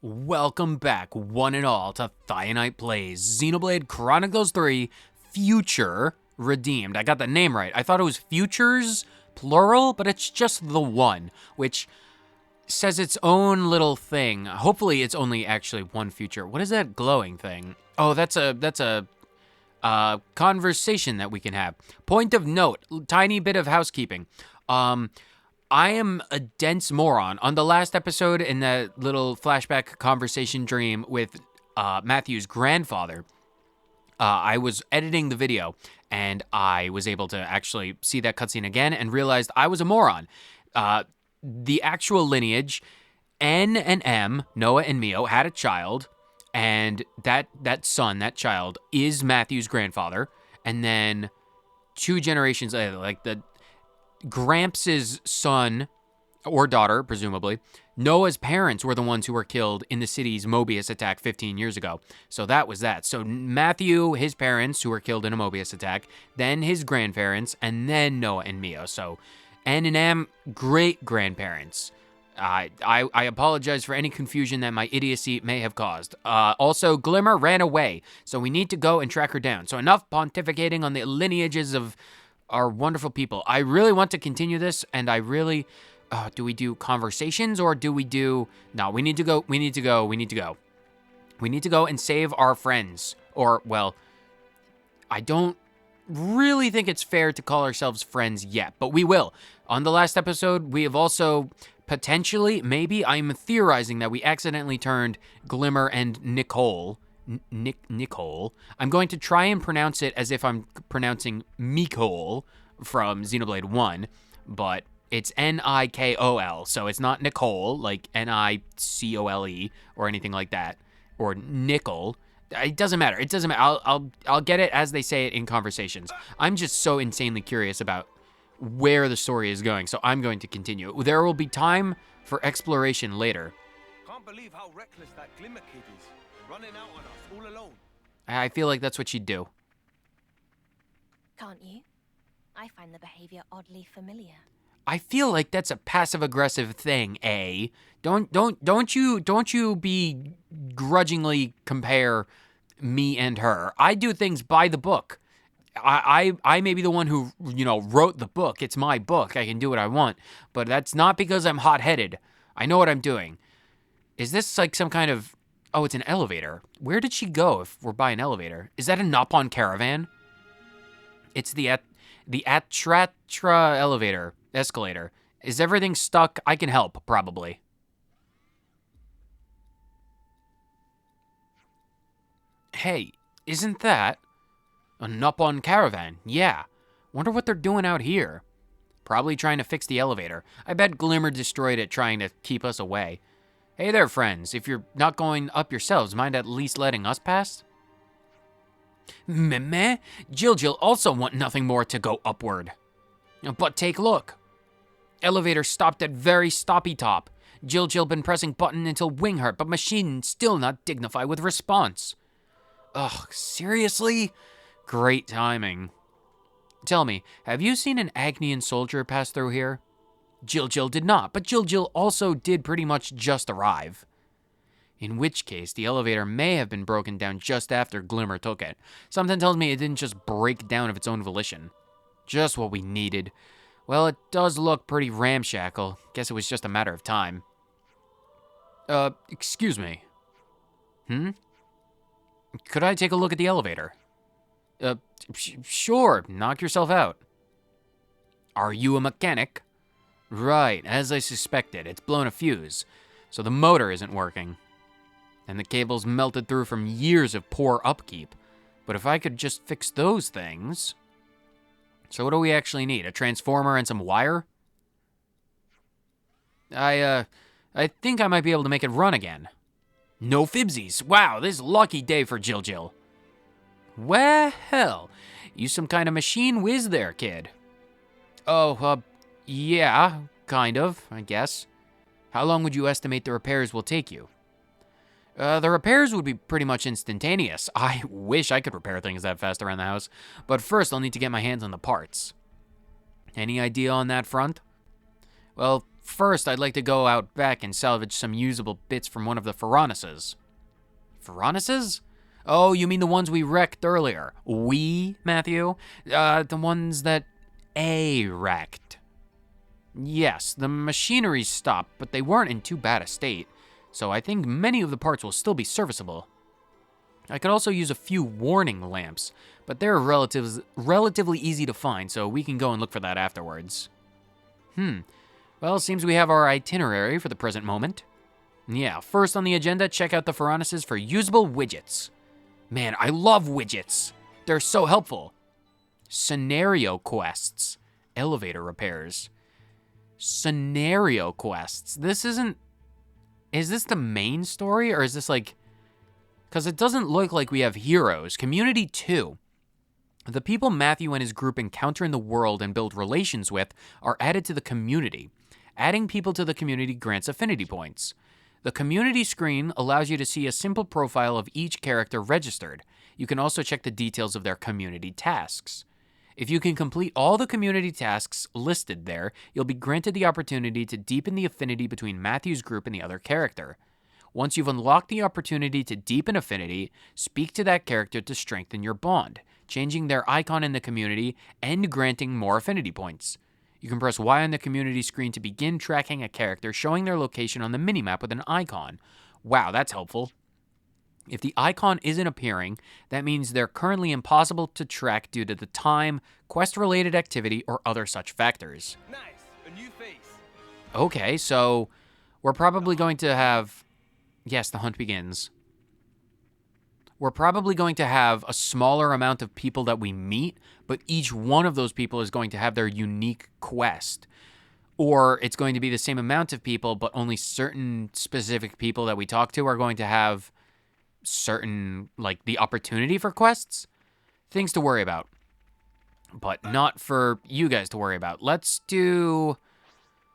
Welcome back, one and all, to Thionite Plays Xenoblade Chronicles 3 Future Redeemed. I got the name right. I thought it was Futures, plural, but it's just the one, which says its own little thing. Hopefully it's only actually one future. What is that glowing thing? Oh, that's a conversation that we can have. Point of note, tiny bit of housekeeping. I am a dense moron. On the last episode, in that little flashback conversation dream with Matthew's grandfather, I was editing the video, and I was able to actually see that cutscene again and realized I was a moron. The actual lineage, N and M, Noah and Mio, had a child, and that child, is Matthew's grandfather, and then 2 generations later, like the Gramps' son or daughter, presumably, Noah's parents were the ones who were killed in the city's Mobius attack 15 years ago. So that was that. So Matthew, his parents, who were killed in a Mobius attack, then his grandparents, and then Noah and Mio. So N and M, great-grandparents. I apologize for any confusion that my idiocy may have caused. Also, Glimmer ran away, so we need to go and track her down. So enough pontificating on the lineages of our wonderful people. I really want to continue this, and I really, do we do conversations or do we do, no, we need to go and save our friends. Or, well, I don't really think it's fair to call ourselves friends yet, but we will. On the last episode, we have also potentially, maybe, I'm theorizing that we accidentally turned Glimmer and Mikol. I'm going to try and pronounce it as if I'm pronouncing Mikol from Xenoblade 1, but it's Nikol, so it's not Nicole, like Nicole, or anything like that, or Nickel. It doesn't matter. It doesn't matter. I'll get it as they say it in conversations. I'm just so insanely curious about where the story is going, so I'm going to continue. There will be time for exploration later. Can't believe how reckless that Glimmer kid is. Running out on us all alone. I feel like that's what she'd do. Can't you? I find the behavior oddly familiar. I feel like that's a passive-aggressive thing, eh? Don't you begrudgingly compare me and her. I do things by the book. I may be the one who, wrote the book. It's my book. I can do what I want. But that's not because I'm hot-headed. I know what I'm doing. Is this like some kind of... Oh, it's an elevator. Where did she go if we're by an elevator? Is that a Nopon caravan? It's the Atratra escalator. Is everything stuck? I can help, probably. Hey, isn't that a Nopon caravan? Yeah. Wonder what they're doing out here. Probably trying to fix the elevator. I bet Glimmer destroyed it trying to keep us away. Hey there, friends. If you're not going up yourselves, mind at least letting us pass? Meh. Jill also want nothing more to go upward. But take a look. Elevator stopped at very stoppy top. Jill been pressing button until wing hurt, but machine still not dignified with response. Ugh, seriously? Great timing. Tell me, have you seen an Agnian soldier pass through here? Jill did not, but Jill also did pretty much just arrive. In which case, the elevator may have been broken down just after Glimmer took it. Something tells me it didn't just break down of its own volition. Just what we needed. Well, it does look pretty ramshackle. Guess it was just a matter of time. Excuse me. Could I take a look at the elevator? Sure, knock yourself out. Are you a mechanic? Right, as I suspected, it's blown a fuse, so the motor isn't working. And the cable's melted through from years of poor upkeep. But if I could just fix those things... So what do we actually need? A transformer and some wire? I think I might be able to make it run again. No fibsies. Wow, this is a lucky day for Jill. Well, you some kind of machine whiz there, kid. Oh, yeah, kind of, I guess. How long would you estimate the repairs will take you? The repairs would be pretty much instantaneous. I wish I could repair things that fast around the house, but first I'll need to get my hands on the parts. Any idea on that front? Well, First, I'd like to go out back and salvage some usable bits from one of the furnaces. Furnaces? Oh, you mean the ones we wrecked earlier? We, Matthew? The ones that A wrecked. Yes, the machinery stopped, but they weren't in too bad a state, so I think many of the parts will still be serviceable. I could also use a few warning lamps, but they're relatively easy to find, so we can go and look for that afterwards. Well, seems we have our itinerary for the present moment. Yeah, first on the agenda, check out the furnaces for usable widgets. Man, I love widgets. They're so helpful. Scenario quests. Elevator repairs. Scenario quests. Is this the main story, or is this like... Because it doesn't look like we have heroes. Community 2. The people Matthew and his group encounter in the world and build relations with are added to the community. Adding people to the community grants affinity points. The community screen allows you to see a simple profile of each character registered. You can also check the details of their community tasks. If you can complete all the community tasks listed there, you'll be granted the opportunity to deepen the affinity between Matthew's group and the other character. Once you've unlocked the opportunity to deepen affinity, speak to that character to strengthen your bond, changing their icon in the community and granting more affinity points. You can press Y on the community screen to begin tracking a character, showing their location on the minimap with an icon. Wow, that's helpful. If the icon isn't appearing, that means they're currently impossible to track due to the time, quest-related activity, or other such factors. Nice, a new face. Okay, so we're probably going to have... Yes, the hunt begins. We're probably going to have a smaller amount of people that we meet, but each one of those people is going to have their unique quest. Or it's going to be the same amount of people, but only certain specific people that we talk to are going to have certain, like, the opportunity for quests. Things to worry about. But not for you guys to worry about. Let's do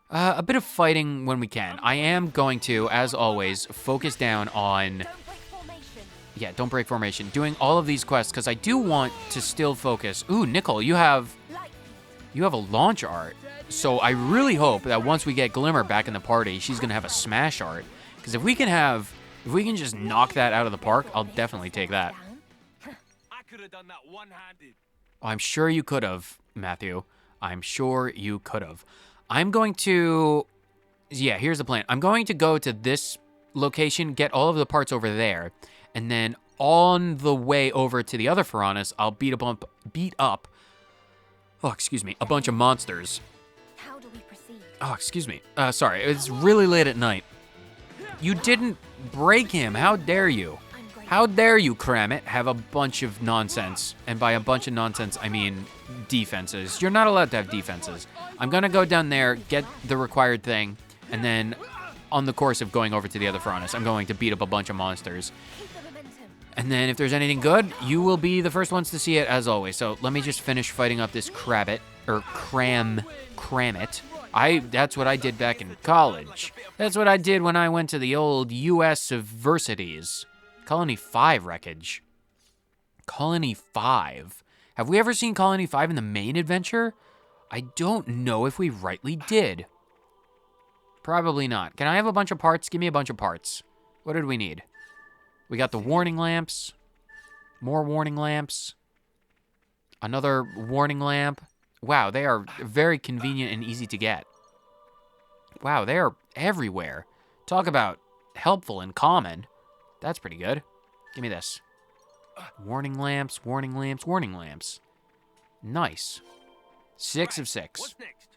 a bit of fighting when we can. I am going to, as always, focus down on... Yeah, don't break formation. Doing all of these quests, because I do want to still focus. Ooh, Mikol, you have a launch art. So I really hope that once we get Glimmer back in the party, she's going to have a smash art. Because if we can just knock that out of the park, I'll definitely take that. I could have done that one-handed. I'm sure you could have, Matthew. I'm sure you could have. I'm going to... Yeah, here's the plan. I'm going to go to this location, get all of the parts over there, and then on the way over to the other Furnace, I'll beat up, oh, excuse me, a bunch of monsters. How do we proceed? Oh, excuse me. Sorry, it's really late at night. You didn't break him. How dare you? How dare you, Kramit, have a bunch of nonsense? And by a bunch of nonsense, I mean defenses. You're not allowed to have defenses. I'm gonna go down there, get the required thing, and then on the course of going over to the other Furnace, I'm going to beat up a bunch of monsters. And then if there's anything good, you will be the first ones to see it, as always. So let me just finish fighting up this Kramit. That's what I did back in college. That's what I did when I went to the old U.S. Universities. Colony 5 wreckage. Colony 5. Have we ever seen Colony 5 in the main adventure? I don't know if we rightly did. Probably not. Can I have a bunch of parts? Give me a bunch of parts. What did we need? We got the warning lamps. More warning lamps. Another warning lamp. Wow, they are very convenient and easy to get. Wow, they are everywhere. Talk about helpful and common. That's pretty good. Give me this. Warning lamps, warning lamps, warning lamps. Nice. 6 of 6. What's next?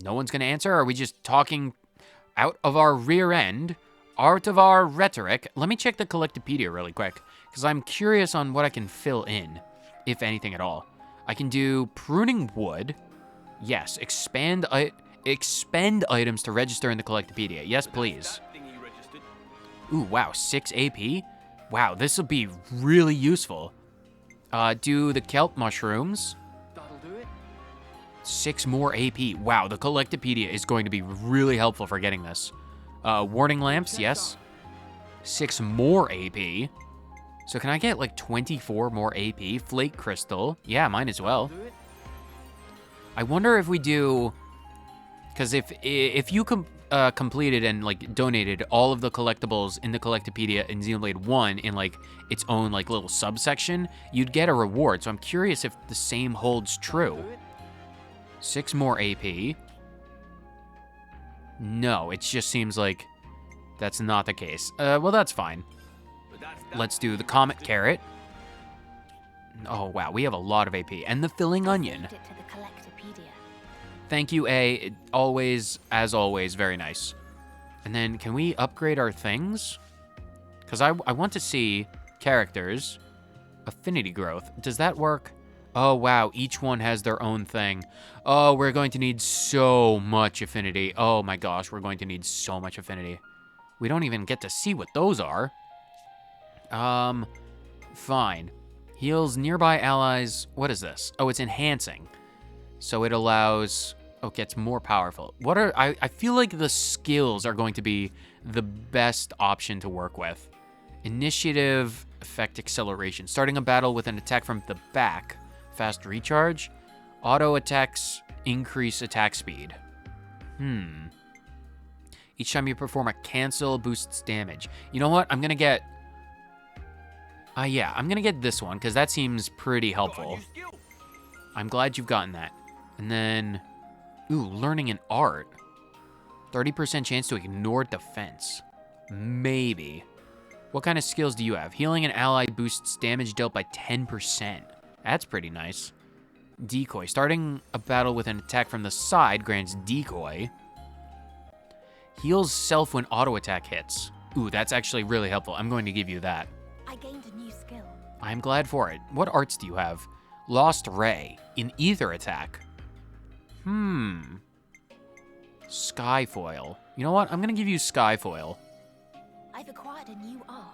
No one's going to answer? Are we just talking out of our rear end? Out of our rhetoric? Let me check the Collectopedia really quick, because I'm curious on what I can fill in, if anything at all. I can do pruning wood. Yes, expend items to register in the Collectopedia. Yes, please. Ooh, wow, 6 AP? Wow, this will be really useful. Do the kelp mushrooms. That'll do it. 6 more AP. Wow, the Collectopedia is going to be really helpful for getting this. Warning lamps, yes. 6 more AP. So can I get like 24 more AP? Flake crystal. Yeah, mine as well. I wonder if we do Because if you completed and like donated all of the collectibles in the Collectopedia in Xenoblade 1 in like its own like little subsection, you'd get a reward. So I'm curious if the same holds true. 6 more AP. No, it just seems like that's not the case. Well, that's fine. Let's do the Comet Carrot. Oh, wow, we have a lot of AP. And the Filling Onion. Saved it to the Collectopedia. Thank you, A. Always, as always, very nice. And then, can we upgrade our things? Because I want to see characters. Affinity growth. Does that work? Oh, wow, each one has their own thing. Oh, we're going to need so much affinity. Oh my gosh, we're going to need so much affinity. We don't even get to see what those are. Fine. Heals nearby allies. What is this? Oh, it's enhancing. So it allows... Oh, it gets more powerful. What are... I feel like the skills are going to be the best option to work with. Initiative, effect acceleration. Starting a battle with an attack from the back. Fast recharge. Auto attacks increase attack speed. Each time you perform a cancel, boosts damage. You know what? I'm going to get... yeah, I'm going to get this one, because that seems pretty helpful. I'm glad you've gotten that. And then... Ooh, learning an art. 30% chance to ignore defense. Maybe. What kind of skills do you have? Healing an ally boosts damage dealt by 10%. That's pretty nice. Decoy. Starting a battle with an attack from the side grants decoy. Heals self when auto attack hits. Ooh, that's actually really helpful. I'm going to give you that. I gained a new skill. I'm glad for it. What arts do you have? Lost Ray. In either attack. Skyfoil. You know what? I'm going to give you Skyfoil. I've acquired a new art.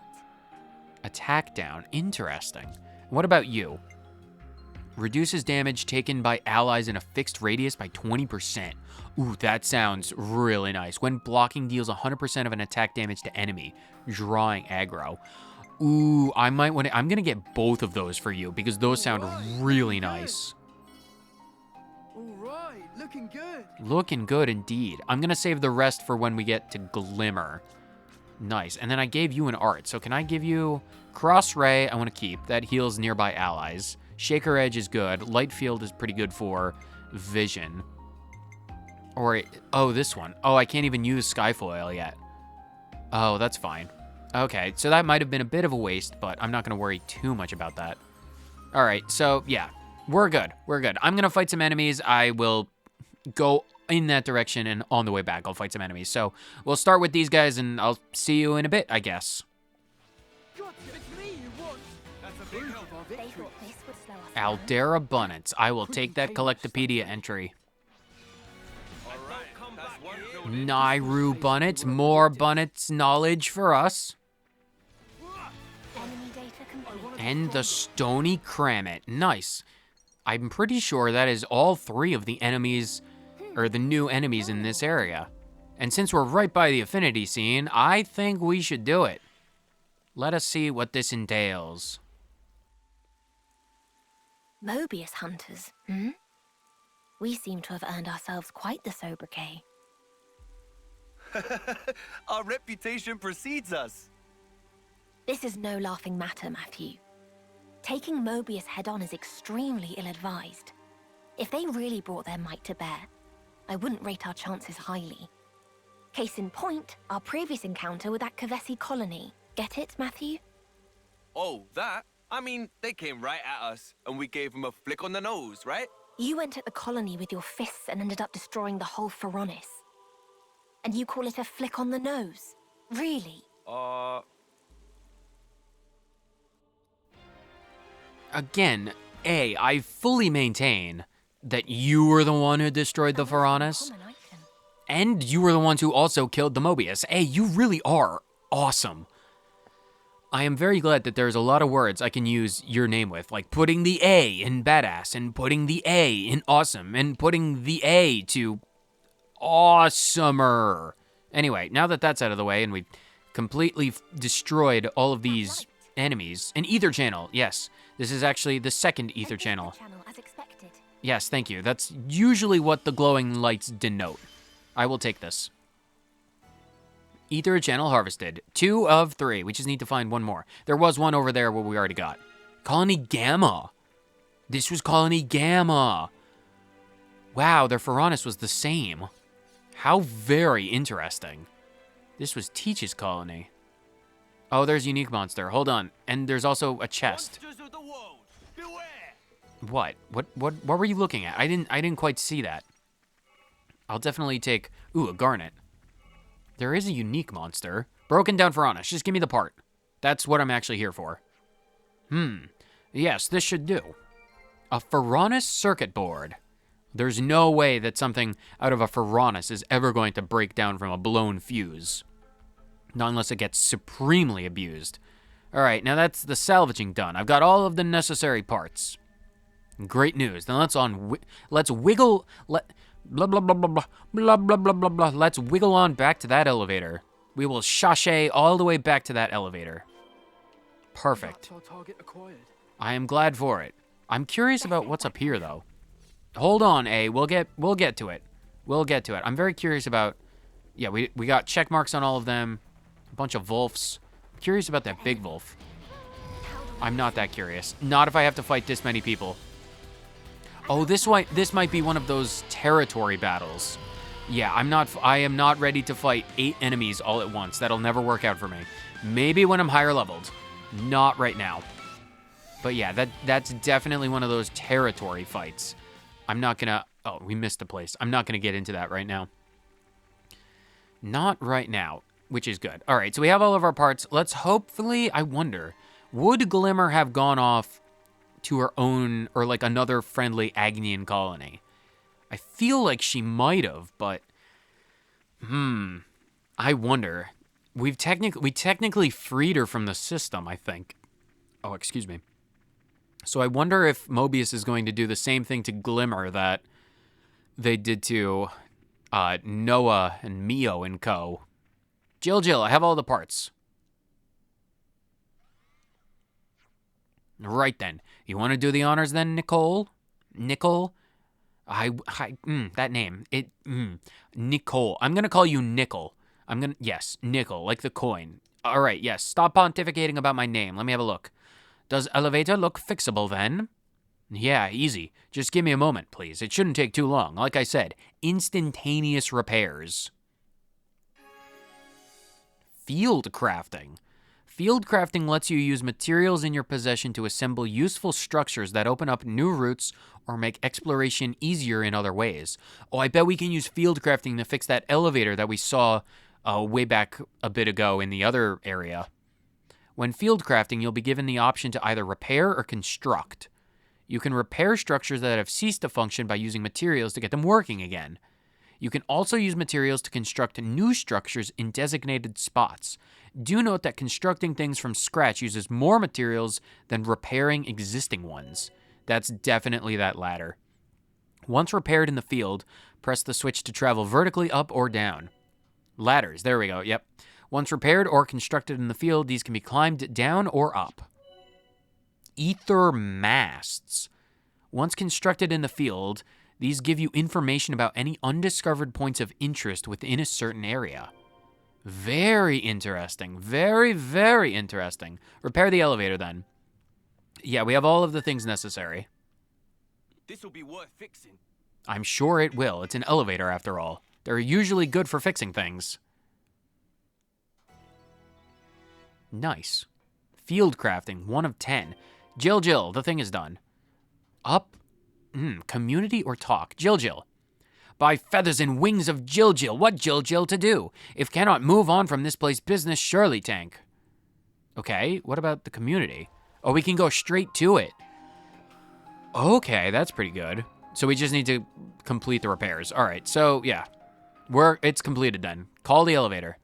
Attack down. Interesting. What about you? Reduces damage taken by allies in a fixed radius by 20%. Ooh, that sounds really nice. When blocking, deals 100% of an attack damage to enemy. Drawing aggro. Ooh, I might want to... I'm going to get both of those for you because those sound really nice. Alright, looking good. Looking good indeed. I'm going to save the rest for when we get to Glimmer. Nice. And then I gave you an art. So can I give you... Cross Ray, I want to keep. That heals nearby allies. Shaker Edge is good. Light Field is pretty good for vision. Or, oh, this one. Oh, I can't even use Skyfoil yet. Oh, that's fine. Okay, so that might have been a bit of a waste, but I'm not going to worry too much about that. All right, so yeah, we're good. We're good. I'm going to fight some enemies. I will go in that direction, and on the way back, I'll fight some enemies. So we'll start with these guys, and I'll see you in a bit, I guess. They thought this would slow us down. Aldera Bunnets. I will take that Collectopedia entry. Nairu Bunnets. More Bunnets knowledge for us. Enemy data complete. And the Stony Kramit. Nice. I'm pretty sure that is all 3 of the enemies, or the new enemies in this area. And since we're right by the Affinity scene, I think we should do it. Let us see what this entails. Mobius hunters, hmm? We seem to have earned ourselves quite the sobriquet. Our reputation precedes us. This is no laughing matter, Matthew. Taking Mobius head-on is extremely ill-advised. If they really brought their might to bear, I wouldn't rate our chances highly. Case in point, our previous encounter with that Kavesi colony. Get it, Matthew? Oh, that? I mean, they came right at us, and we gave them a flick on the nose, right? You went at the colony with your fists and ended up destroying the whole Pharaonis. And you call it a flick on the nose? Really? Again, I fully maintain that you were the one who destroyed the Pharaonis. Common item. And you were the ones who also killed the Mobius. You really are awesome. I am very glad that there's a lot of words I can use your name with, like putting the A in badass, and putting the A in awesome, and putting the A to awesomer. Anyway, now that that's out of the way, and we've completely destroyed all of these enemies. An ether channel, yes. This is actually the second ether channel. As expected. Yes, thank you. That's usually what the glowing lights denote. I will take this. Ether channel harvested. 2 of 3. We just need to find one more. There was one over there where we already got. Colony Gamma. This was Colony Gamma. Wow, their Ferranus was the same. How very interesting. This was Teach's colony. Oh, there's Unique Monster. Hold on. And there's also a chest. Monsters of the world, beware! What? What were you looking at? I didn't quite see that. I'll definitely take... Ooh, a garnet. There is a unique monster. Broken down Ferranus. Just give me the part. That's what I'm actually here for. Yes, this should do. A Ferranus circuit board. There's no way that something out of a Ferranus is ever going to break down from a blown fuse. Not unless it gets supremely abused. Alright, now that's the salvaging done. I've got all of the necessary parts. Great news. Then let's wiggle... Blah, blah, blah, blah, blah, blah, blah, blah, blah, blah. Let's wiggle on back to that elevator. We will sashay all the way back to that elevator. Perfect. That's our target acquired. I am glad for it. I'm curious about what's up here, though. Hold on, A. We'll get to it. We'll get to it. I'm very curious about... Yeah, we got check marks on all of them. A bunch of Wolfs. I'm curious about that big Wolf. I'm not that curious. Not if I have to fight this many people. Oh, this might be one of those territory battles. Yeah, I am not ready to fight 8 enemies all at once. That'll never work out for me. Maybe when I'm higher leveled. Not right now. But yeah, that's definitely one of those territory fights. I'm not gonna... Oh, we missed a place. I'm not gonna get into that right now. Not right now, which is good. All right, so we have all of our parts. Let's hopefully... I wonder, would Glimmer have gone off to her own, or like another friendly Agnian colony? I feel like she might have, but... I wonder. We technically freed her from the system, I think. Oh, excuse me. So I wonder if Mobius is going to do the same thing to Glimmer that they did to Noah and Mio and co. Jill, I have all the parts. Right then. You want to do the honors then, Nicole? Nicole? That name. Nicole. I'm going to call you Nickel. Yes, Nickel, like the coin. All right, yes. Stop pontificating about my name. Let me have a look. Does elevator look fixable then? Yeah, easy. Just give me a moment, please. It shouldn't take too long. Like I said, instantaneous repairs. Field crafting. Field crafting lets you use materials in your possession to assemble useful structures that open up new routes or make exploration easier in other ways. Oh, I bet we can use field crafting to fix that elevator that we saw way back a bit ago in the other area. When field crafting, you'll be given the option to either repair or construct. You can repair structures that have ceased to function by using materials to get them working again. You can also use materials to construct new structures in designated spots. Do note that constructing things from scratch uses more materials than repairing existing ones. That's definitely that latter. Once repaired in the field, press the switch to travel vertically up or down. Ladders, there we go, yep. Once repaired or constructed in the field, these can be climbed down or up. Ether masts. Once constructed in the field, these give you information about any undiscovered points of interest within a certain area. Very interesting. Very, very interesting. Repair the elevator then. Yeah, we have all of the things necessary. This'll be worth fixing. I'm sure it will. It's an elevator after all. They're usually good for fixing things. Nice. Field crafting, 1 of 10. Jill, the thing is done. Up. Community or talk? Jill. By feathers and wings of Jill, what Jill to do? If cannot move on from this place business, surely tank. Okay, what about the community? Oh, we can go straight to it. Okay, that's pretty good. So we just need to complete the repairs. All right, so yeah. It's completed then. Call the elevator.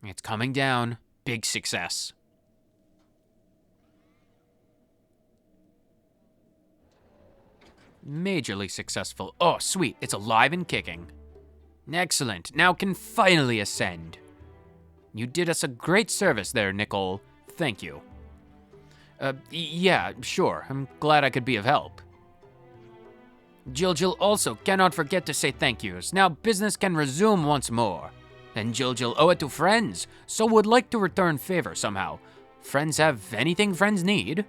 It's coming down. Big success. Majorly successful. Oh, sweet. It's alive and kicking. Excellent. Now can finally ascend. You did us a great service there, Nicole. Thank you. Yeah, sure. I'm glad I could be of help. Jill also cannot forget to say thank yous. Now business can resume once more. And Jill owe it to friends, so would like to return favor somehow. Friends have anything friends need.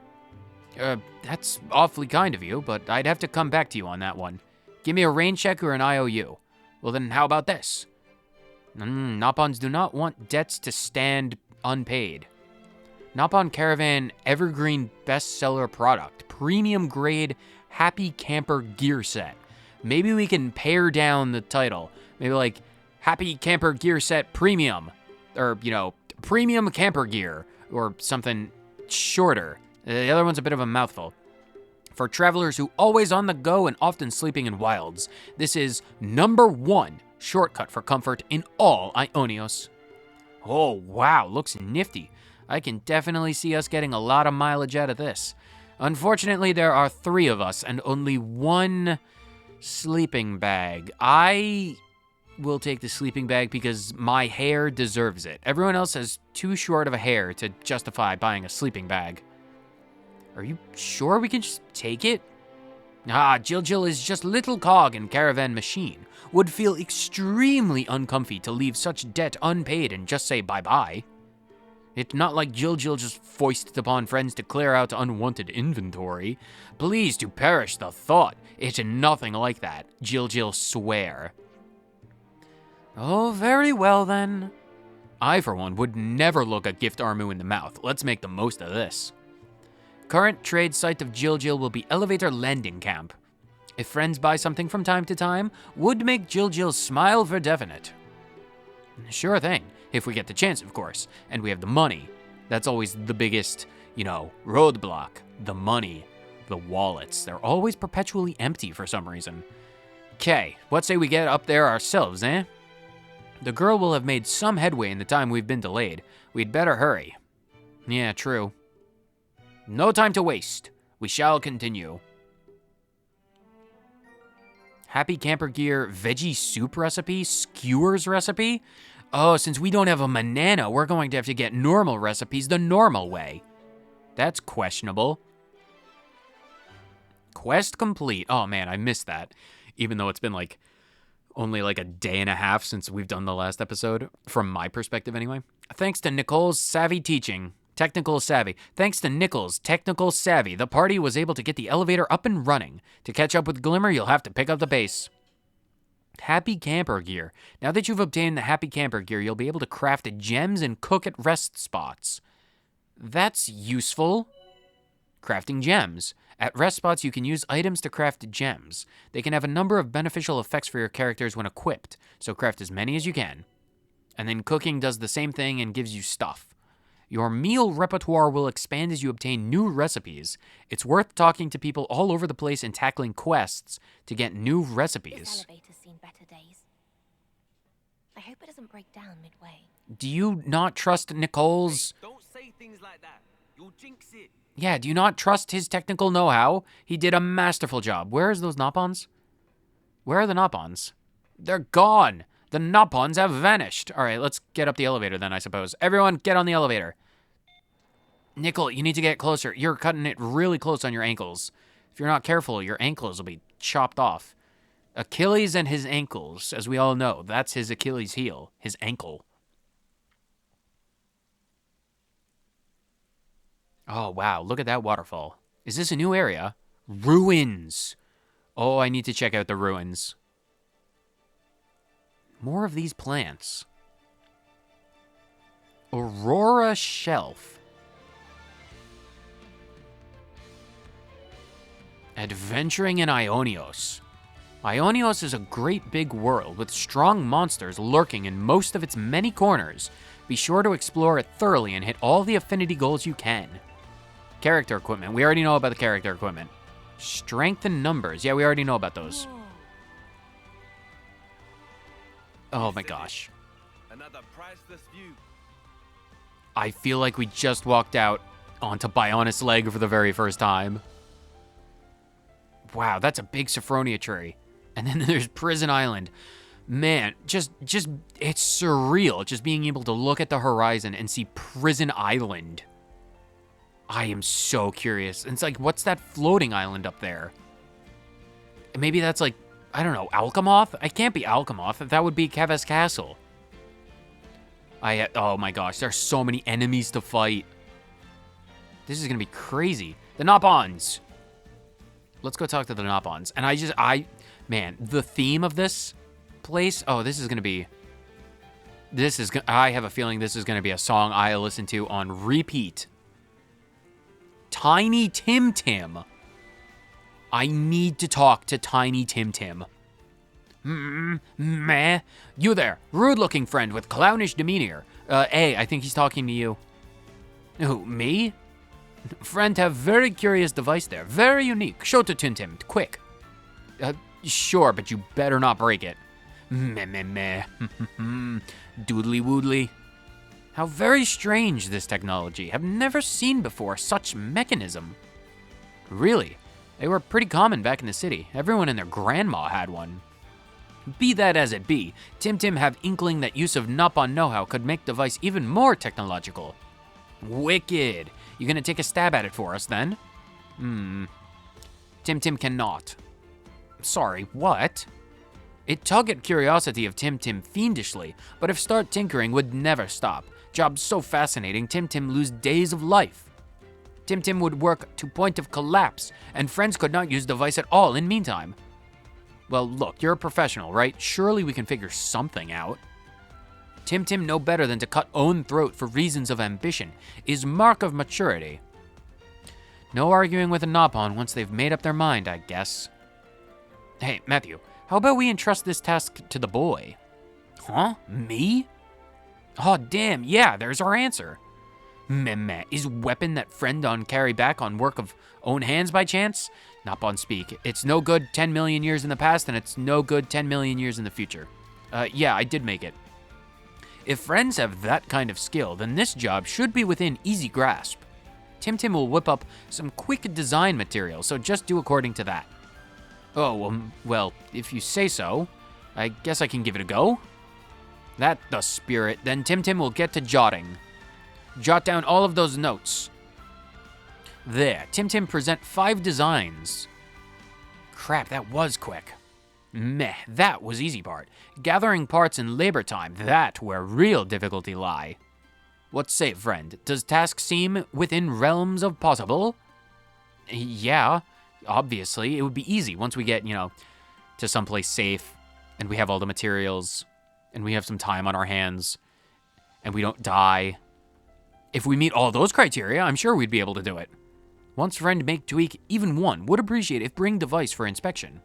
That's awfully kind of you, but I'd have to come back to you on that one. Give me a rain check or an IOU. Well then, how about this? Nopons do not want debts to stand unpaid. Nopon Caravan Evergreen Bestseller Product. Premium grade Happy Camper Gear Set. Maybe we can pare down the title. Maybe like Happy Camper Gear Set Premium. Or, Premium Camper Gear. Or something shorter. The other one's a bit of a mouthful. For travelers who always on the go and often sleeping in wilds, this is #1 shortcut for comfort in all Ionios. Oh, wow, looks nifty. I can definitely see us getting a lot of mileage out of this. Unfortunately, there are 3 of us and only 1 sleeping bag. I will take the sleeping bag because my hair deserves it. Everyone else has too short of a hair to justify buying a sleeping bag. Are you sure we can just take it? Jill is just little cog in caravan machine. Would feel extremely uncomfy to leave such debt unpaid and just say bye-bye. It's not like Jill just foisted upon friends to clear out unwanted inventory. Please to perish the thought. It's nothing like that. Jill swear. Oh, very well then. I, for one, would never look a gift Armu in the mouth. Let's make the most of this. Current trade site of Jill will be Elevator Landing Camp. If friends buy something from time to time, would make Jill smile for definite. Sure thing, if we get the chance, of course, and we have the money. That's always the biggest, roadblock. The money, the wallets. They're always perpetually empty for some reason. Okay, what say we get up there ourselves, eh? The girl will have made some headway in the time we've been delayed. We'd better hurry. Yeah, true. No time to waste. We shall continue. Happy Camper Gear veggie soup recipe, skewers recipe? Oh, since we don't have a banana, we're going to have to get normal recipes the normal way. That's questionable. Quest complete. Oh man, I missed that. Even though it's been only a day and a half since we've done the last episode, from my perspective anyway. Thanks to Nicole's savvy teaching. Technical savvy. Thanks to Nichols' technical savvy, the party was able to get the elevator up and running. To catch up with Glimmer, you'll have to pick up the pace. Happy Camper Gear. Now that you've obtained the Happy Camper Gear, you'll be able to craft gems and cook at rest spots. That's useful. Crafting gems. At rest spots, you can use items to craft gems. They can have a number of beneficial effects for your characters when equipped, so craft as many as you can. And then cooking does the same thing and gives you stuff. Your meal repertoire will expand as you obtain new recipes. It's worth talking to people all over the place and tackling quests to get new recipes. This elevator's seen better days. I hope it doesn't break down midway. Do you not trust Nicole's... Hey, don't say things like that. You'll jinx it. Yeah, do you not trust his technical know-how? He did a masterful job. Where is those Nopons? Where are the Nopons? They're gone. The Nopons have vanished. All right, let's get up the elevator then, I suppose. Everyone, get on the elevator. Nicole, you need to get closer. You're cutting it really close on your ankles. If you're not careful, your ankles will be chopped off. Achilles and his ankles, as we all know, that's his Achilles heel, his ankle. Oh, wow, look at that waterfall. Is this a new area? Ruins. Oh, I need to check out the ruins. More of these plants. Aurora Shelf. Adventuring in Ionios. Ionios is a great big world with strong monsters lurking in most of its many corners. Be sure to explore it thoroughly and hit all the affinity goals you can. Character equipment. We already know about the character equipment. Strength and numbers. Yeah, we already know about those. Oh my gosh. Another priceless view. I feel like we just walked out onto Bionis Leg for the very first time. Wow, that's a big Sophronia tree. And then there's Prison Island. Man, just it's surreal just being able to look at the horizon and see Prison Island. I am so curious. It's like, what's that floating island up there? Maybe that's like, I don't know, Alchemoth? It can't be Alchemoth. That would be Keves Castle. Oh my gosh, there's so many enemies to fight. This is gonna be crazy. The Nopons. Let's go talk to the Nopons. And man, the theme of this place, oh, this is gonna be, I have a feeling this is gonna be a song I listen to on repeat. Tiny Tim Tim. I need to talk to Tiny Tim Tim. Meh. You there, rude-looking friend with clownish demeanor. I think he's talking to you. Who, me? Friend have very curious device there. Very unique. Show to Tim Tim, quick. Sure, but you better not break it. Meh. Doodly woodly. How very strange this technology. Have never seen before such mechanism. Really? They were pretty common back in the city. Everyone and their grandma had one. Be that as it be, Tim Tim have inkling that use of Nopon know-how could make device even more technological. Wicked. You gonna take a stab at it for us then? Tim Tim cannot. Sorry, what? It tug at curiosity of Tim Tim fiendishly, but if start tinkering would never stop. Job so fascinating, Tim Tim lose days of life. Tim Tim would work to point of collapse, and friends could not use device at all in meantime. Well, look, you're a professional, right? Surely we can figure something out. Tim Tim know better than to cut own throat for reasons of ambition is mark of maturity. No arguing with a Nopon once they've made up their mind, I guess. Hey, Matthew, how about we entrust this task to the boy? Huh? Me? Oh, damn, yeah, there's our answer. Meh, is weapon that friend on carry back on work of own hands by chance? Nopon speak. It's no good 10 million years in the past, and it's no good 10 million years in the future. Yeah, I did make it. If friends have that kind of skill, then this job should be within easy grasp. Tim Tim will whip up some quick design material, so just do according to that. Oh, well, if you say so, I guess I can give it a go. That's the spirit. Then Tim Tim will get to jotting. Jot down all of those notes. There, Tim Tim present 5 designs. Crap, that was quick. Meh, that was easy part. Gathering parts in labor time, that where real difficulty lie. What say, friend? Does task seem within realms of possible? Yeah, obviously. It would be easy once we get, to someplace safe, and we have all the materials, and we have some time on our hands, and we don't die. If we meet all those criteria, I'm sure we'd be able to do it. Once friend make tweak even one, would appreciate if bring device for inspection.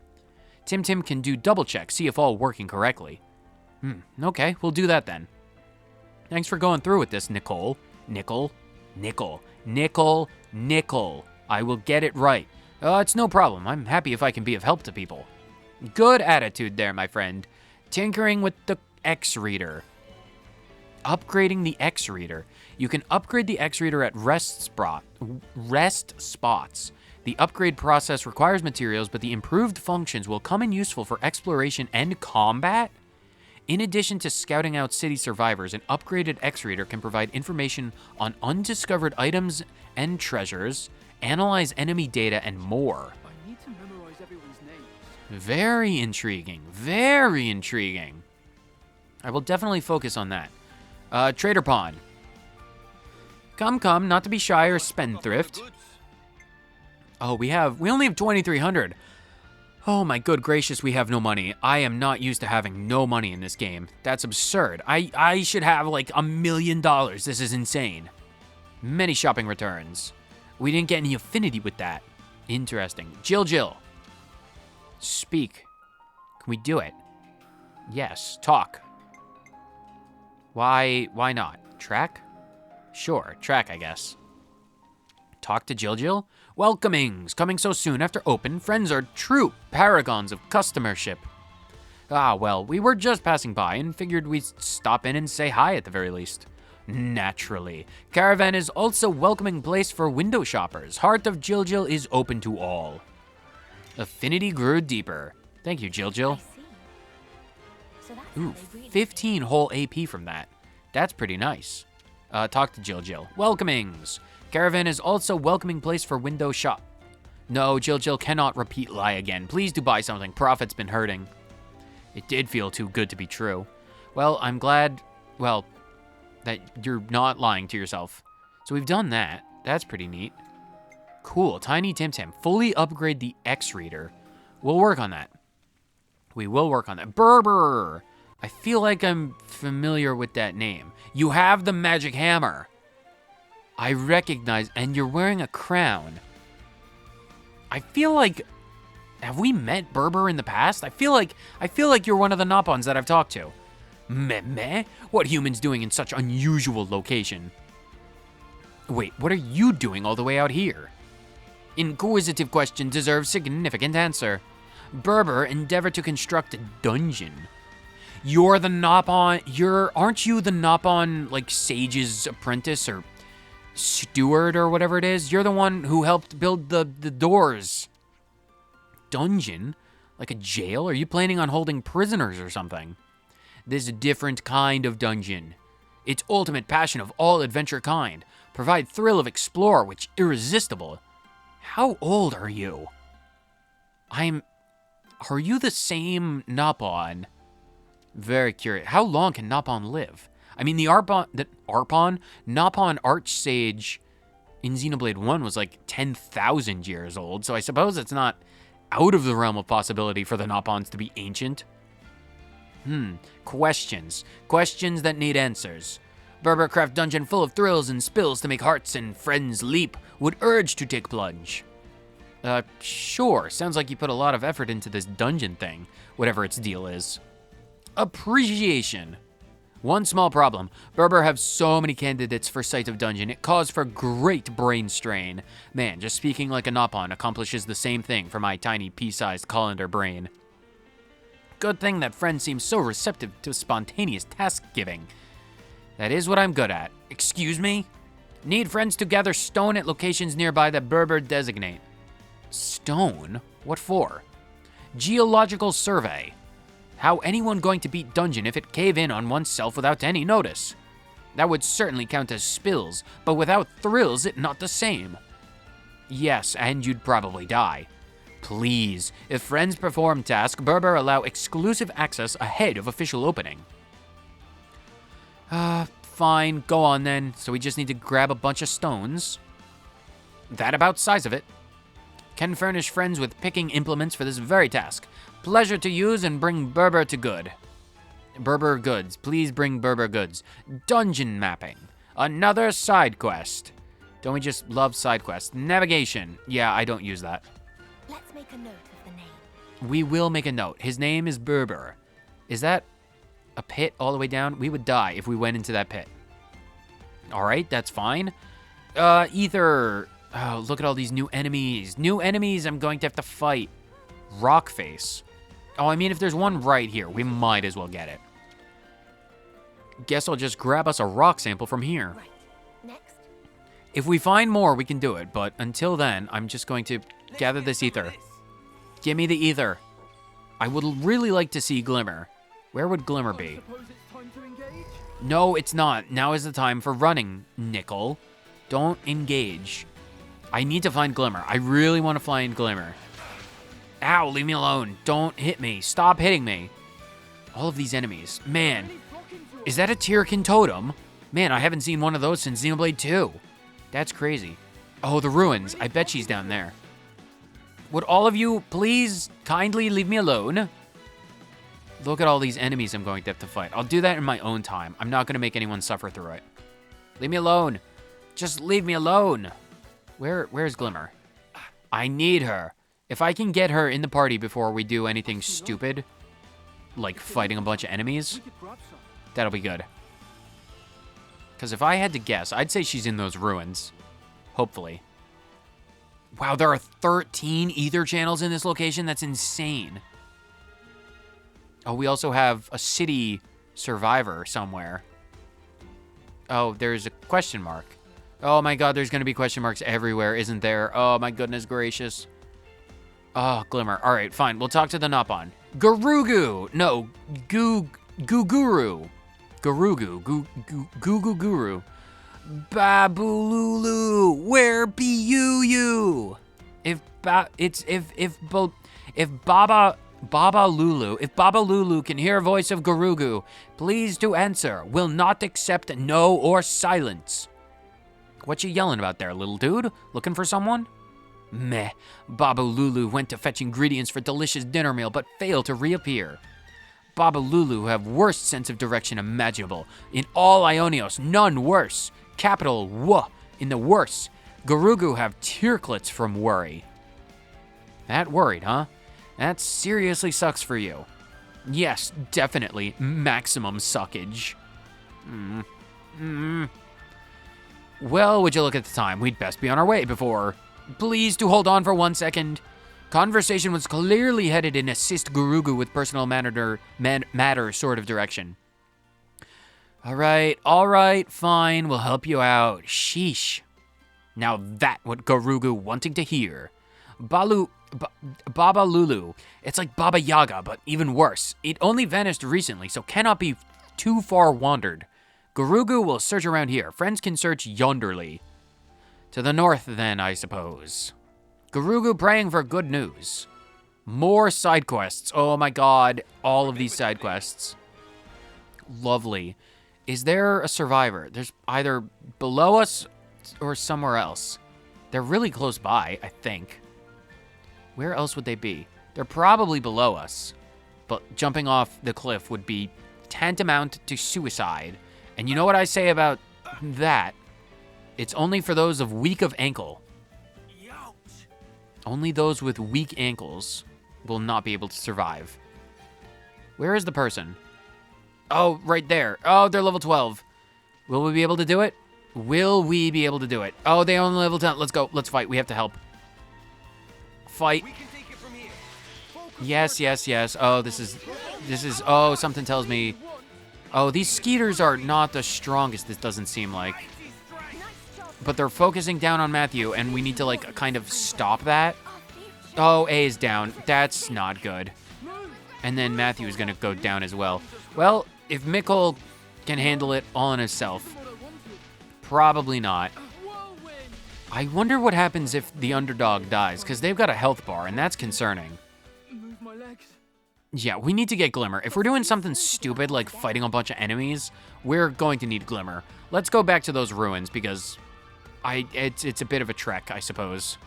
Tim Tim can do double check, see if all working correctly. Okay, we'll do that then. Thanks for going through with this, Nicole. Nickel. I will get it right. It's no problem. I'm happy if I can be of help to people. Good attitude there, my friend. Tinkering with the X-Reader. Upgrading the X-Reader. You can upgrade the X-Reader at rest spots. The upgrade process requires materials, but the improved functions will come in useful for exploration and combat. In addition to scouting out city survivors, an upgraded X-Reader can provide information on undiscovered items and treasures, analyze enemy data, and more. I need to memorize everyone's names. Very intriguing. Very intriguing. I will definitely focus on that. Trader Pawn. Come, not to be shy or spendthrift. Oh, we only have 2,300. Oh my good gracious, we have no money. I am not used to having no money in this game. That's absurd. I should have like $1 million. This is insane. Many shopping returns. We didn't get any affinity with that. Interesting. Jill. Speak. Can we do it? Yes, talk. Why not? Track? Sure, track, I guess. Talk to Jill? Welcomings, coming so soon after open. Friends are true paragons of customership. Well, we were just passing by and figured we'd stop in and say hi at the very least. Naturally. Caravan is also welcoming place for window shoppers. Heart of Jill is open to all. Affinity grew deeper. Thank you, Jill. I see. So that's how Ooh, they really 15 whole AP from that. That's pretty nice. Talk to Jill. Welcomings. Caravan is also a welcoming place for window shop. No, Jill cannot repeat lie again. Please do buy something. Profit's been hurting. It did feel too good to be true. Well, I'm glad, well, that you're not lying to yourself. So we've done that. That's pretty neat. Cool, Tiny Tim Tam. Fully upgrade the X reader. We'll work on that. We will work on that. Berber! I feel like I'm familiar with that name. You have the magic hammer. I recognize, and you're wearing a crown. I feel like, have we met Berber in the past? I feel like you're one of the Nopons that I've talked to. Meh? What humans doing in such unusual location? Wait, what are you doing all the way out here? Inquisitive question deserves significant answer. Berber endeavor to construct a dungeon. You're the Nopon, aren't you the Nopon, like, sage's apprentice or steward or whatever it is? You're the one who helped build the doors. Dungeon? Like a jail? Are you planning on holding prisoners or something? This different kind of dungeon. Its ultimate passion of all adventure kind. Provide thrill of explore, which irresistible. How old are you? Are you the same Nopon? Very curious. How long can Nopon live? I mean, the Nopon Archsage in Xenoblade 1 was like 10,000 years old, so I suppose it's not out of the realm of possibility for the Nopons to be ancient. Questions. Questions that need answers. Berbercraft dungeon full of thrills and spills to make hearts and friends leap. Would urge to take plunge. Sure. Sounds like you put a lot of effort into this dungeon thing, whatever its deal is. Appreciation. One small problem. Berber have so many candidates for site of dungeon, it calls for great brain strain. Man, just speaking like a Nopon accomplishes the same thing for my tiny pea-sized colander brain. Good thing that friend seems so receptive to spontaneous task-giving. That is what I'm good at. Excuse me? Need friends to gather stone at locations nearby that Berber designate. Stone? What for? Geological survey. How anyone going to beat dungeon if it cave in on oneself without any notice? That would certainly count as spills, but without thrills it not the same. Yes, and you'd probably die. Please, if friends perform task, Berber allow exclusive access ahead of official opening. Fine, go on then. So we just need to grab a bunch of stones. That about size of it. Can furnish friends with picking implements for this very task. Pleasure to use and bring Berber to good. Berber goods. Please bring Berber goods. Dungeon mapping. Another side quest. Don't we just love side quests? Navigation. Yeah, I don't use that. Let's make a note of the name. We will make a note. His name is Berber. Is that a pit all the way down? We would die if we went into that pit. All right, that's fine. Ether. Oh, look at all these new enemies. New enemies I'm going to have to fight. Rockface. Oh, I mean, if there's one right here, we might as well get it. Guess I'll just grab us a rock sample from here. Right. Next. If we find more, we can do it. But until then, I'm just going to gather this ether. Give me the ether. I would really like to see Glimmer. Where would Glimmer be? Suppose it's time to engage? No, it's not. Now is the time for running, Nickel. Don't engage. I need to find Glimmer. I really want to find Glimmer. Ow, leave me alone. Don't hit me. Stop hitting me. All of these enemies. Man, is that a Tirakin totem? Man, I haven't seen one of those since Xenoblade 2. That's crazy. Oh, the ruins. I bet she's down there. Would all of you please kindly leave me alone? Look at all these enemies I'm going to have to fight. I'll do that in my own time. I'm not going to make anyone suffer through it. Leave me alone. Just leave me alone. Where's Glimmer? I need her. If I can get her in the party before we do anything stupid, like fighting a bunch of enemies, that'll be good. Because if I had to guess, I'd say she's in those ruins. Hopefully. Wow, there are 13 ether channels in this location? That's insane. Oh, we also have a city survivor somewhere. Oh, there's a question mark. Oh my god, there's going to be question marks everywhere, isn't there? Oh my goodness gracious. Oh, Glimmer. All right, fine. We'll talk to the Nopon. Garugu. No, Guguru. Garugu. Guru. Babululu, where be you? If Baba Lulu can hear a voice of Garugu, please to answer. Will not accept no or silence. What you yelling about there, little dude? Looking for someone? Meh. Baba Lulu went to fetch ingredients for delicious dinner meal, but failed to reappear. Baba Lulu have worst sense of direction imaginable. In all Ionios, none worse. Capital W in the worst. Garugu have tearclets from worry. That worried, huh? That seriously sucks for you. Yes, definitely maximum suckage. Well, would you look at the time? We'd best be on our way before... Please to hold on for 1 second. Conversation was clearly headed in assist Garugu with personal matter sort of direction. All right, fine, we'll help you out. Sheesh. Now that what Garugu wanting to hear. Baba Lulu. It's like Baba Yaga, but even worse. It only vanished recently, so cannot be too far wandered. Garugu will search around here. Friends can search yonderly. To the north, then, I suppose. Garugu praying for good news. More side quests. Oh my god, all of these side quests. Lovely. Is there a survivor? There's either below us or somewhere else. They're really close by, I think. Where else would they be? They're probably below us. But jumping off the cliff would be tantamount to suicide. And you know what I say about that? It's only for those of weak of ankle. Only those with weak ankles will not be able to survive. Where is the person? Oh, right there. Oh, they're level 12. Will we be able to do it? Will we be able to do it? Oh, they only level 10. Let's go. Let's fight. We have to help. Fight. We can take it from here. Yes. Oh, this is, oh, something tells me. Oh, these skeeters are not the strongest, it doesn't seem like. But they're focusing down on Matthew, and we need to, like, kind of stop that. Oh, A is down. That's not good. And then Matthew is going to go down as well. Well, if Mikol can handle it all on himself, probably not. I wonder what happens if the underdog dies, because they've got a health bar, and that's concerning. Move my legs. Yeah, we need to get Glimmer. If we're doing something stupid like fighting a bunch of enemies, we're going to need Glimmer. Let's go back to those ruins, because it's a bit of a trek, I suppose.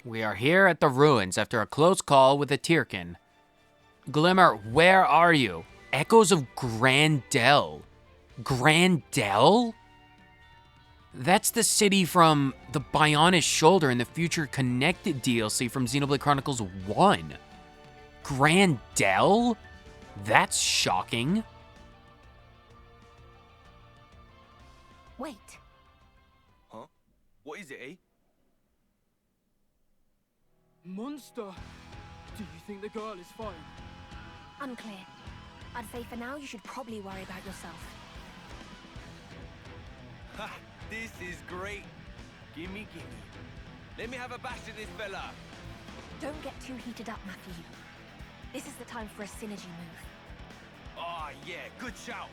We are here at the ruins after a close call with a Tyrkin. Glimmer, where are you? Echoes of Grandel. Grandel? That's the city from the Bionic Shoulder in the Future Connected DLC from Xenoblade Chronicles 1. Grandel? That's shocking. Wait. Huh? What is it, eh? Monster. Do you think the girl is fine? Unclear. I'd say for now you should probably worry about yourself. Ha! This is great. Gimme. Let me have a bash at this fella. Don't get too heated up, Matthew. This is the time for a synergy move. Oh, yeah, good shout.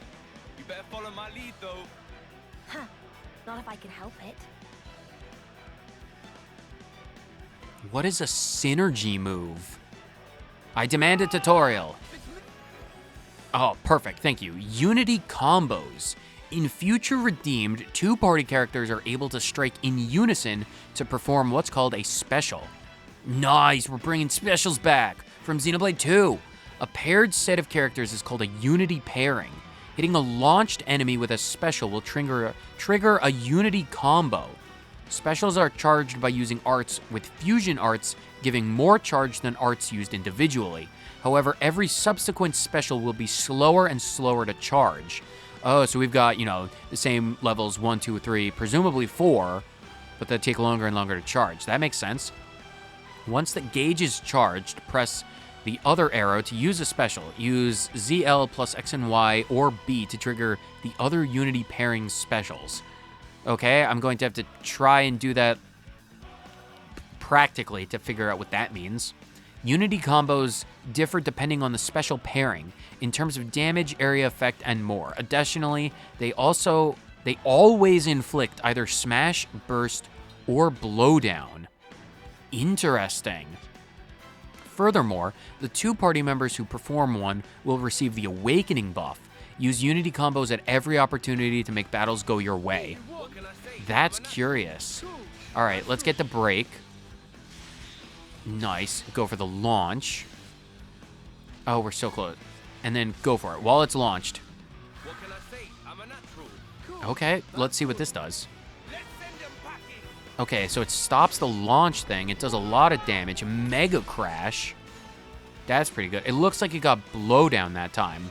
You better follow my lead, though. Huh. Not if I can help it. What is a synergy move? I demand a tutorial. Oh, perfect, thank you. Unity combos. In Future Redeemed, two party characters are able to strike in unison to perform what's called a special. Nice, we're bringing specials back from Xenoblade 2. A paired set of characters is called a unity pairing. Hitting a launched enemy with a special will trigger a unity combo. Specials are charged by using arts, with fusion arts giving more charge than arts used individually. However, every subsequent special will be slower and slower to charge. Oh, so we've got, the same levels 1, 2, 3, presumably 4, but that take longer and longer to charge. That makes sense. Once the gauge is charged, press the other arrow to use a special. Use ZL plus X and Y or B to trigger the other Unity pairing specials. Okay, I'm going to have to try and do that practically to figure out what that means. Unity combos differ depending on the special pairing in terms of damage, area effect, and more. Additionally, they also They always inflict either smash, burst, or blowdown. Interesting. Furthermore, the 2 party members who perform one will receive the Awakening buff. Use Unity combos at every opportunity to make battles go your way. That's curious. All right, let's get the break. Nice. Go for the launch. Oh, we're so close. And then go for it while it's launched. What can I say? I'm a natural. Okay, let's see what this does. Okay, so it stops the launch thing. It does a lot of damage. Mega Crash. That's pretty good. It looks like it got Blowdown that time.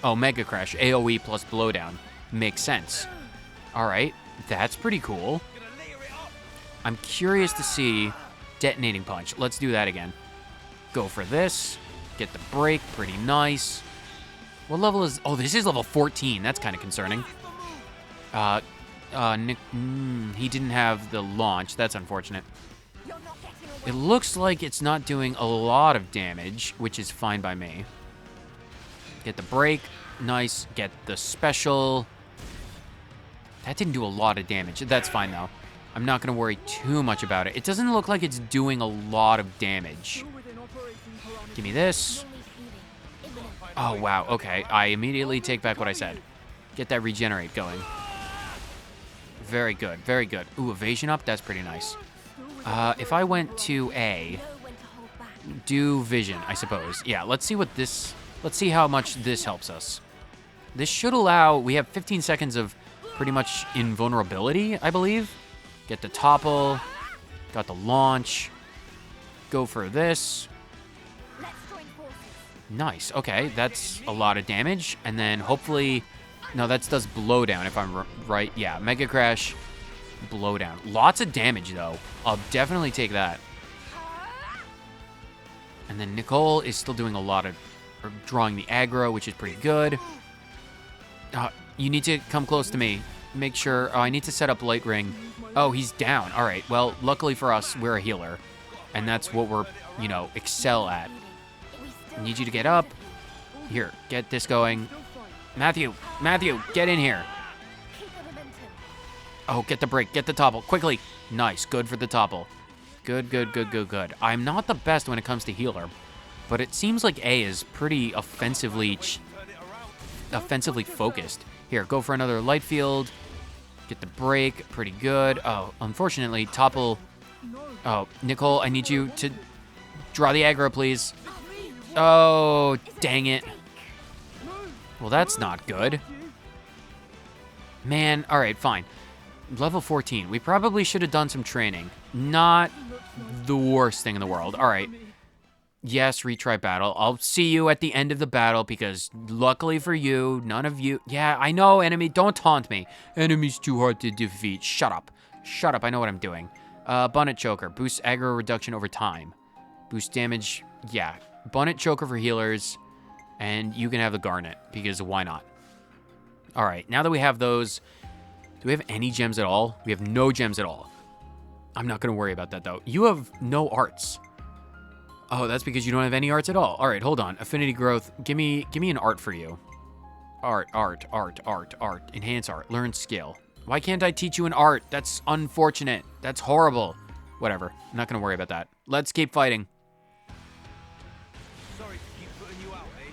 Oh, Mega Crash. AoE plus Blowdown. Makes sense. All right, that's pretty cool. I'm curious to see Detonating Punch. Let's do that again. Go for this. Get the break. Pretty nice. What level is... Oh, this is level 14. That's kind of concerning. Nick, he didn't have the launch. That's unfortunate. It looks like it's not doing a lot of damage, which is fine by me. Get the break. Nice. Get the special. That didn't do a lot of damage. That's fine, though. I'm not going to worry too much about it. It doesn't look like it's doing a lot of damage. Give me this. Oh, wow. Okay. I immediately take back what I said. Get that regenerate going. Very good. Very good. Ooh, evasion up. That's pretty nice. If I went to A, do vision, I suppose. Yeah, let's see what this... Let's see how much this helps us. This should allow... We have 15 seconds of pretty much invulnerability, I believe. Get the topple. Got the launch. Go for this. Nice. Okay, that's a lot of damage. And then hopefully... No, that does blowdown if I'm right. Yeah, Mega Crash, blowdown. Lots of damage, though. I'll definitely take that. And then Mikol is still doing a lot of... drawing the aggro, which is pretty good. You need to come close to me. Make sure... Oh, I need to set up Light Ring. Oh, he's down. All right. Well, luckily for us, we're a healer. And that's what we're, you know, excel at. I need you to get up. Here, get this going. Matthew, get in here. Oh, get the break, get the topple, quickly. Nice, good for the topple. Good. I'm not the best when it comes to healer, but it seems like A is pretty offensively focused. Here, go for another light field. Get the break, pretty good. Oh, unfortunately, topple. Oh, Mikol, I need you to draw the aggro, please. Oh, dang it. Well, that's not good. Man, all right, fine. Level 14. We probably should have done some training. Not the worst thing in the world. All right. Yes, retry battle. I'll see you at the end of the battle because luckily for you, none of you... Yeah, I know, enemy. Don't taunt me. Enemy's too hard to defeat. Shut up. Shut up. I know what I'm doing. Bonnet Choker. Boosts aggro reduction over time. Boost damage. Yeah. Bonnet Choker for healers. And you can have the Garnet, because why not? All right, now that we have those, do we have any gems at all? We have no gems at all. I'm not going to worry about that, though. You have no arts. Oh, that's because you don't have any arts at all. All right, hold on. Affinity growth. Give me an art for you. Art. Enhance art. Learn skill. Why can't I teach you an art? That's unfortunate. That's horrible. Whatever. I'm not going to worry about that. Let's keep fighting. Sorry to keep putting you out, eh?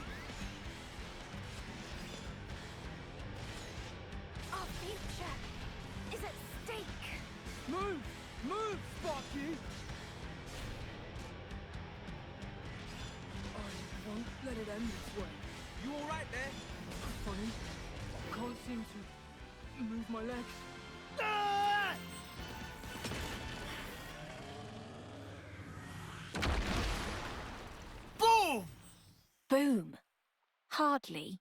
Our future is at stake. Move, Sparky! I won't let it end this way. You all right there? Funny, I can't seem to move my legs. Boom! Boom. Hardly.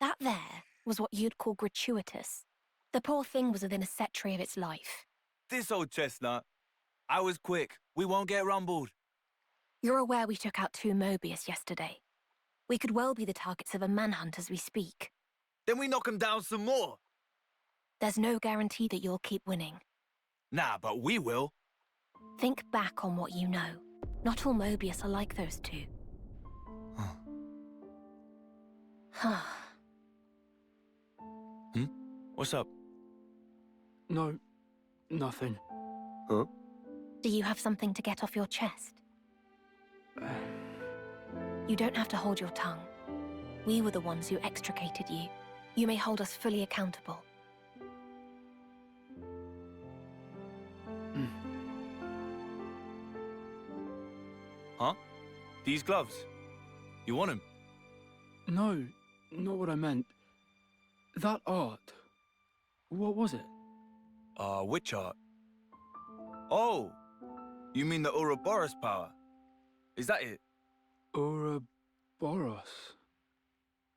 That there was what you'd call gratuitous. The poor thing was within a century of its life. This old chestnut. I was quick. We won't get rumbled. You're aware we took out 2 Mobius yesterday. We could well be the targets of a manhunt as we speak. Then we knock 'em down some more. There's no guarantee that you'll keep winning. Nah, but we will. Think back on what you know. Not all Mobius are like those 2. What's up? No, nothing. Huh? Do you have something to get off your chest? You don't have to hold your tongue. We were the ones who extricated you. You may hold us fully accountable. Huh? These gloves? You want them? No, not what I meant. That art. What was it? Which art? Oh! You mean the Ouroboros power? Is that it? Ouroboros.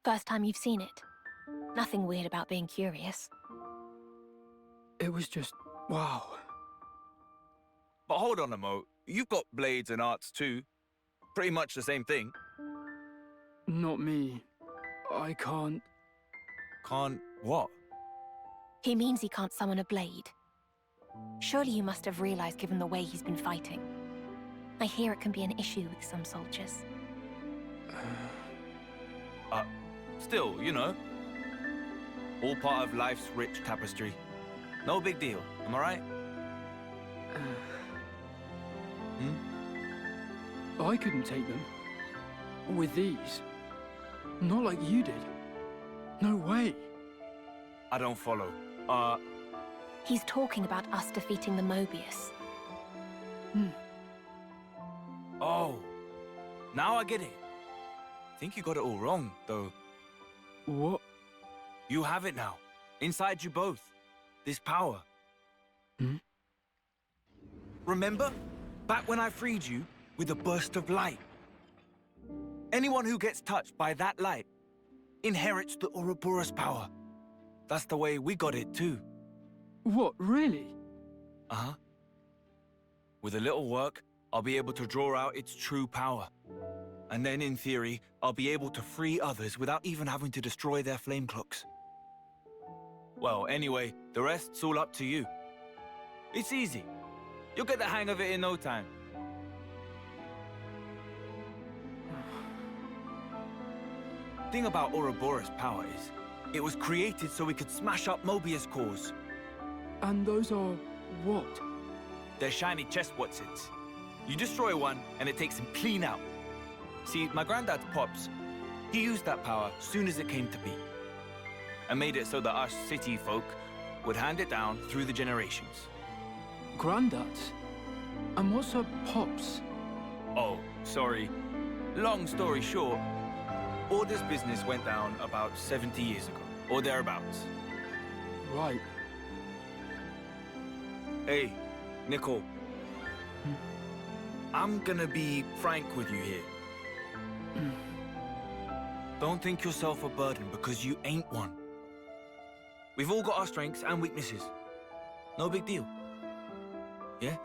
First time you've seen it. Nothing weird about being curious. It was just... wow. But hold on a mo. You've got blades and arts too. Pretty much the same thing. Not me. I can't... Can't what? He means he can't summon a blade. Surely you must have realized given the way he's been fighting. I hear it can be an issue with some soldiers. Still, you know. All part of life's rich tapestry. No big deal, am I right? I couldn't take them. With these. Not like you did. No way. I don't follow. He's talking about us defeating the Mobius. Oh. Now I get it. Think you got it all wrong, though. What? You have it now. Inside you both. This power. Remember? Back when I freed you with a burst of light. Anyone who gets touched by that light inherits the Ouroboros power. That's the way we got it too. What, really? Uh-huh. With a little work, I'll be able to draw out its true power. And then, in theory, I'll be able to free others without even having to destroy their flame clocks. Well, anyway, the rest's all up to you. It's easy. You'll get the hang of it in no time. Thing about Ouroboros' power is, it was created so we could smash up Mobius cores. And those are... what? They're shiny chest Watsons. You destroy one, and it takes him clean out. See, my granddad's pops, he used that power soon as it came to be. And made it so that us city folk would hand it down through the generations. Granddads? And what's a pops? Oh, sorry. Long story short, all this business went down about 70 years ago, or thereabouts. Right. Hey, Mikol. I'm gonna be frank with you here. Don't think yourself a burden because you ain't one. We've all got our strengths and weaknesses. No big deal. Yeah?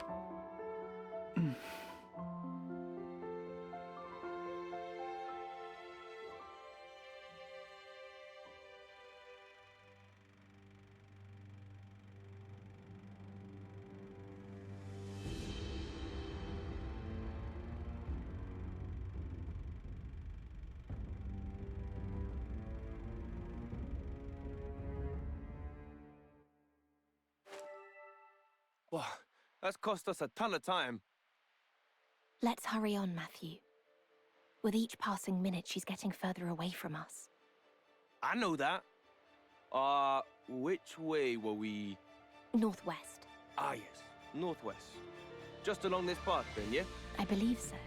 Wow, that's cost us a ton of time. Let's hurry on, Matthew. With each passing minute, she's getting further away from us. I know that. Which way were we? Northwest. Ah, yes. Northwest. Just along this path then, yeah? I believe so.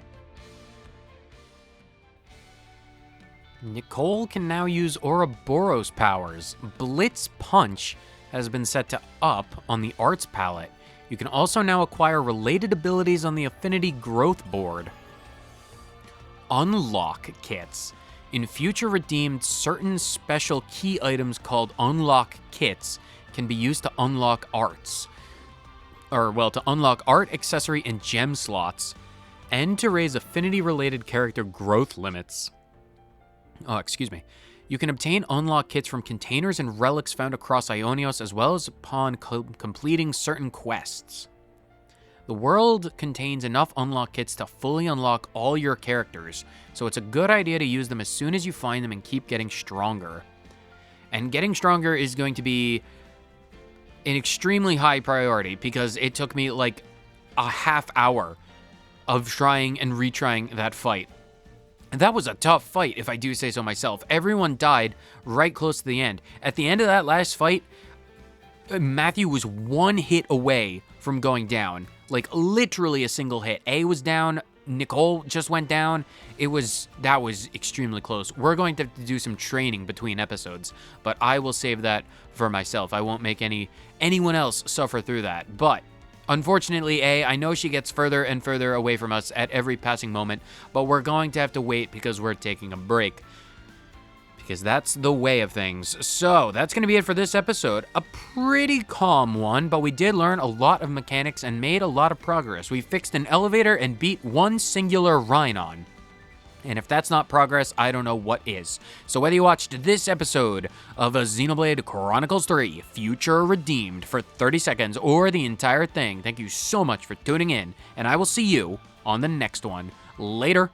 Mikol can now use Ouroboros powers. Blitz Punch has been set to up on the Arts palette. You can also now acquire related abilities on the Affinity Growth board. Unlock kits. In future redeemed, certain special key items called Unlock kits can be used to unlock arts. To unlock art, accessory, and gem slots, and to raise affinity-related character growth limits. You can obtain unlock kits from containers and relics found across Ionios, as well as upon completing certain quests. The world contains enough unlock kits to fully unlock all your characters, so it's a good idea to use them as soon as you find them and keep getting stronger. And getting stronger is going to be an extremely high priority because it took me like a half hour of trying and retrying that fight. And that was a tough fight, if I do say so myself. Everyone died right close to the end. At the end of that last fight, Matthew was one hit away from going down. Like, literally a single hit. A was down. Mikol just went down. That was extremely close. We're going to have to do some training between episodes, but I will save that for myself. I won't make anyone else suffer through that. But unfortunately, I know she gets further and further away from us at every passing moment, but we're going to have to wait because we're taking a break. Because that's the way of things. So that's going to be it for this episode. A pretty calm one, but we did learn a lot of mechanics and made a lot of progress. We fixed an elevator and beat one singular Rhinon. And if that's not progress, I don't know what is. So whether you watched this episode of Xenoblade Chronicles 3 Future Redeemed for 30 seconds or the entire thing, thank you so much for tuning in, and I will see you on the next one. Later.